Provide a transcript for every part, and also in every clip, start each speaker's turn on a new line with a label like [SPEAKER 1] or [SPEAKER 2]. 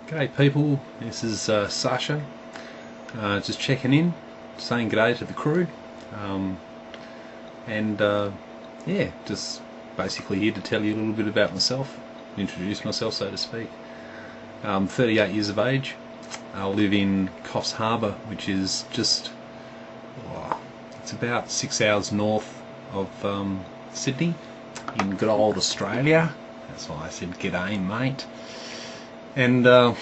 [SPEAKER 1] G'day people, this is Sasha, just checking in, saying g'day to the crew, and yeah, just basically here to tell you a little bit about myself, introduce myself so to speak. I'm 38 years of age. I live in Coffs Harbour, which is just, it's about 6 hours north of Sydney, in good old Australia. That's why I said g'day mate. And I'm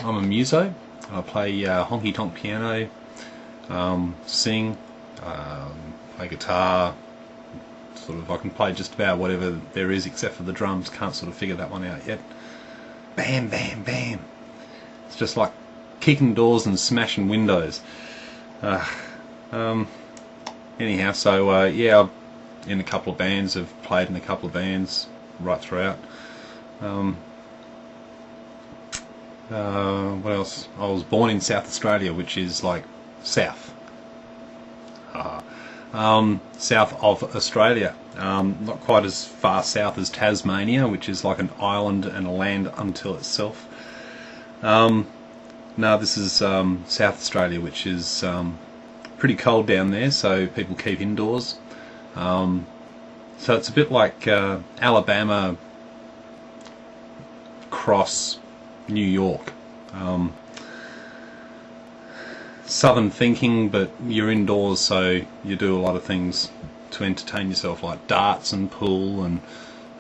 [SPEAKER 1] a muso. I play honky tonk piano, sing, play guitar. Sort of, I can play just about whatever there is except for the drums. Can't sort of figure that one out yet. Bam, bam, bam. It's just like kicking doors and smashing windows. Anyhow, so yeah, I'm in a couple of bands. I've played in a couple of bands right throughout. What else? I was born in South Australia, which is like south. South of Australia. Not quite as far south as Tasmania, which is like an island and a land unto itself. No, this is South Australia, which is pretty cold down there, so people keep indoors. So it's a bit like Alabama cross New York. Southern thinking, but you're indoors, so you do a lot of things to entertain yourself, like darts and pool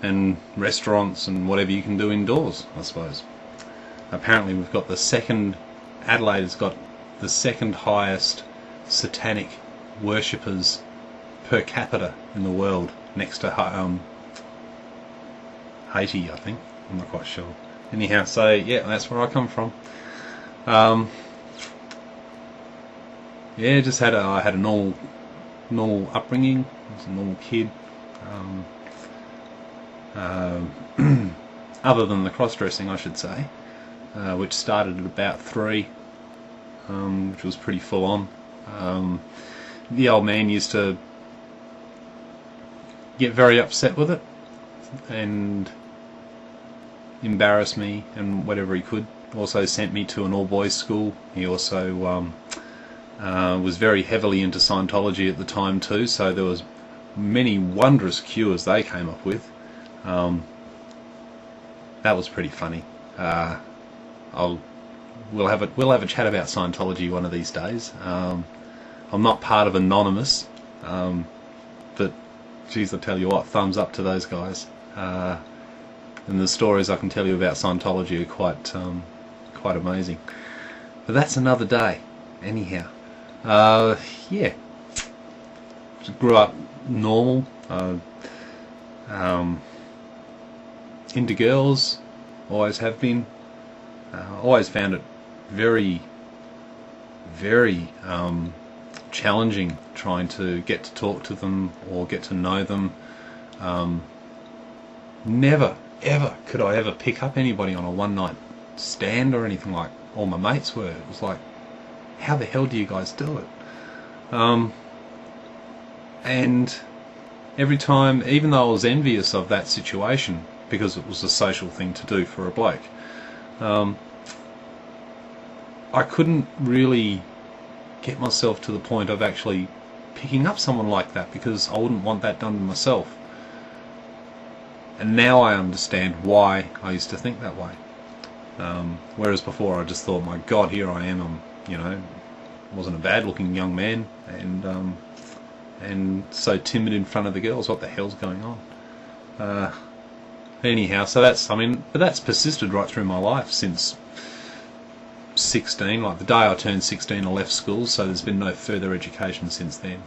[SPEAKER 1] and restaurants and whatever you can do indoors, I suppose. Apparently we've got Adelaide has got the second highest satanic worshippers per capita in the world, next to Haiti, I think. I'm not quite sure. Anyhow, so yeah, that's where I come from. Yeah, I had a normal upbringing. I was a normal kid. Other than the cross-dressing, I should say, which started at about 3, which was pretty full on. The old man used to get very upset with it and embarrass me and whatever he could. Also sent me to an all-boys school. He also was very heavily into Scientology at the time too, so there was many wondrous cures they came up with. That was pretty funny. We'll have a chat about Scientology one of these days. I'm not part of Anonymous, but geez, I tell you what, thumbs up to those guys. And the stories I can tell you about Scientology are quite amazing. But that's another day. Anyhow, yeah, just grew up normal, into girls, always have been. Always found it very, very challenging trying to get to talk to them or get to know them. Never ever could I ever pick up anybody on a one-night stand or anything like all my mates were. It was like, how the hell do you guys do it? And every time, even though I was envious of that situation because it was a social thing to do for a bloke, I couldn't really get myself to the point of actually picking up someone like that because I wouldn't want that done to myself. And now I understand why I used to think that way. Whereas before I just thought, my God, here I am. Wasn't a bad-looking young man, and so timid in front of the girls. What the hell's going on? Anyhow, so that's persisted right through my life since 16. Like the day I turned 16, I left school, so there's been no further education since then.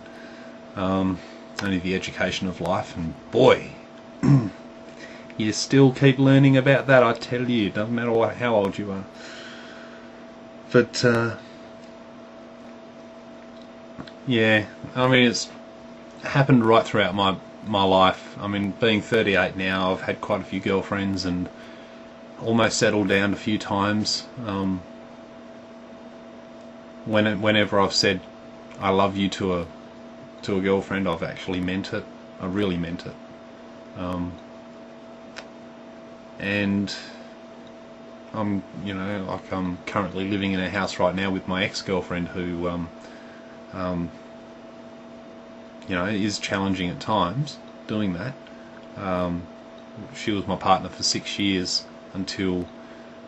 [SPEAKER 1] Only the education of life, and boy, you still keep learning about that, I tell you. It doesn't matter how old you are. But yeah, it's happened right throughout my life. Being 38 now, I've had quite a few girlfriends and almost settled down a few times. Whenever I've said I love you to a girlfriend, I've actually meant it. I really meant it. And I'm currently living in a house right now with my ex-girlfriend who, is challenging at times doing that. She was my partner for 6 years until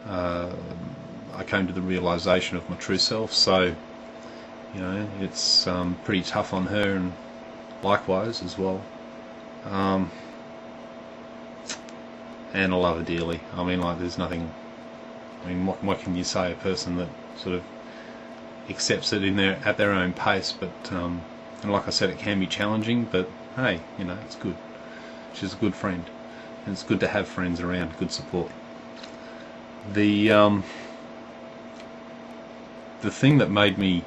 [SPEAKER 1] I came to the realisation of my true self. So, it's pretty tough on her, and likewise as well. And I love her dearly. I mean, there's nothing. I mean, what can you say? A person that sort of accepts it at their own pace, but and like I said, it can be challenging. But hey, it's good. She's a good friend, and it's good to have friends around, good support. The thing that made me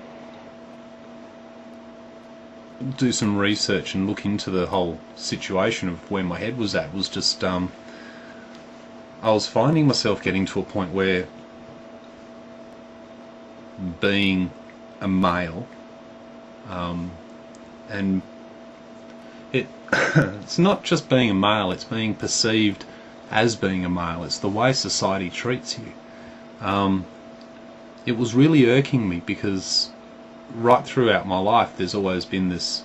[SPEAKER 1] do some research and look into the whole situation of where my head was at was just I was finding myself getting to a point where being a male, and it's not just being a male, it's being perceived as being a male. It's the way society treats you. It was really irking me because right throughout my life there's always been this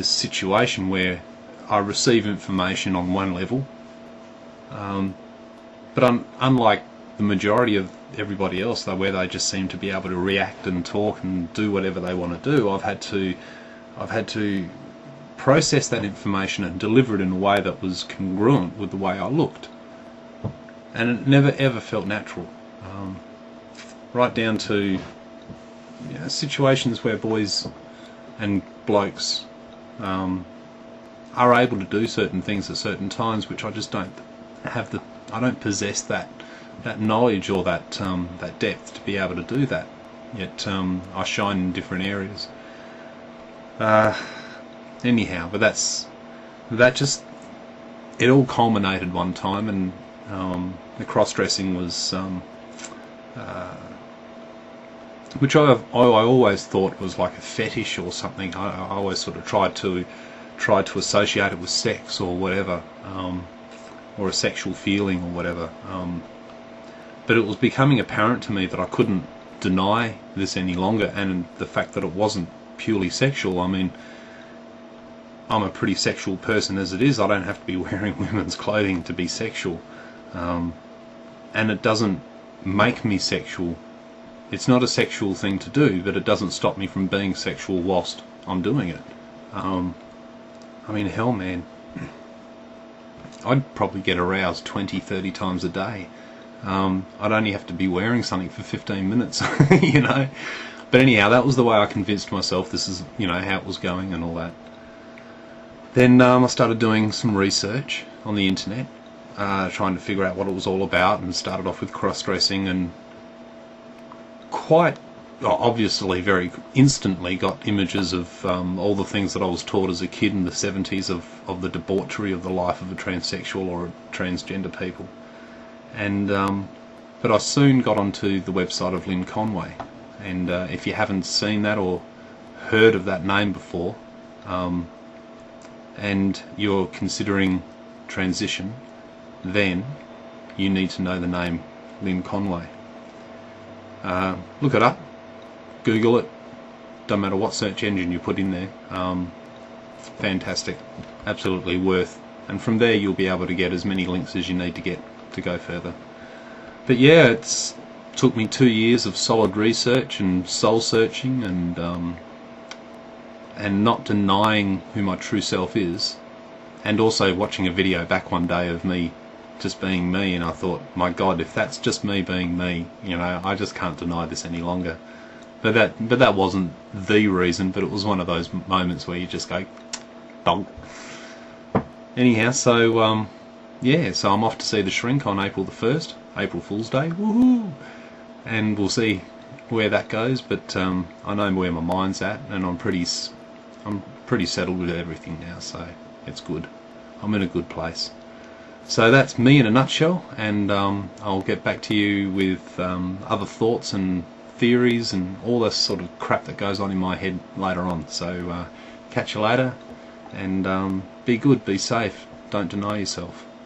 [SPEAKER 1] situation where I receive information on one level, but unlike the majority of everybody else, where they just seem to be able to react and talk and do whatever they want to do, I've had to process that information and deliver it in a way that was congruent with the way I looked, and it never ever felt natural. Right down to situations where boys and blokes are able to do certain things at certain times, which I just don't have I don't possess that knowledge or that depth to be able to do that. Yet I shine in different areas. Anyhow, but it all culminated one time, and the cross-dressing was which I always thought was like a fetish or something. I always sort of tried to associate it with sex or whatever, or a sexual feeling or whatever. But it was becoming apparent to me that I couldn't deny this any longer, and the fact that it wasn't purely sexual. I mean, I'm a pretty sexual person as it is. I don't have to be wearing women's clothing to be sexual, and it doesn't make me sexual. It's not a sexual thing to do, but it doesn't stop me from being sexual whilst I'm doing it. I mean, hell, man, I'd probably get aroused 20-30 times a day. I'd only have to be wearing something for 15 minutes, But anyhow, that was the way I convinced myself this is, how it was going and all that. Then I started doing some research on the internet, trying to figure out what it was all about, and started off with cross-dressing, and quite obviously very instantly got images of all the things that I was taught as a kid in the 70s of the debauchery of the life of a transsexual or a transgender people. And but I soon got onto the website of Lynn Conway, and if you haven't seen that or heard of that name before, and you're considering transition, then you need to know the name Lynn Conway. Look it up, Google it, don't matter what search engine you put in there. Fantastic, absolutely worth, and from there you'll be able to get as many links as you need to get to go further. But yeah, it's took me 2 years of solid research and soul searching, and not denying who my true self is, and also watching a video back one day of me just being me, and I thought, my God, if that's just me being me, I just can't deny this any longer. But that wasn't the reason, but it was one of those moments where you just go, donk. Anyhow, so so I'm off to see the Shrink on April the 1st, April Fool's Day, woohoo! And we'll see where that goes, but I know where my mind's at, and I'm pretty settled with everything now, so it's good. I'm in a good place. So that's me in a nutshell, and I'll get back to you with other thoughts and theories and all this sort of crap that goes on in my head later on. So catch you later, and be good, be safe, don't deny yourself.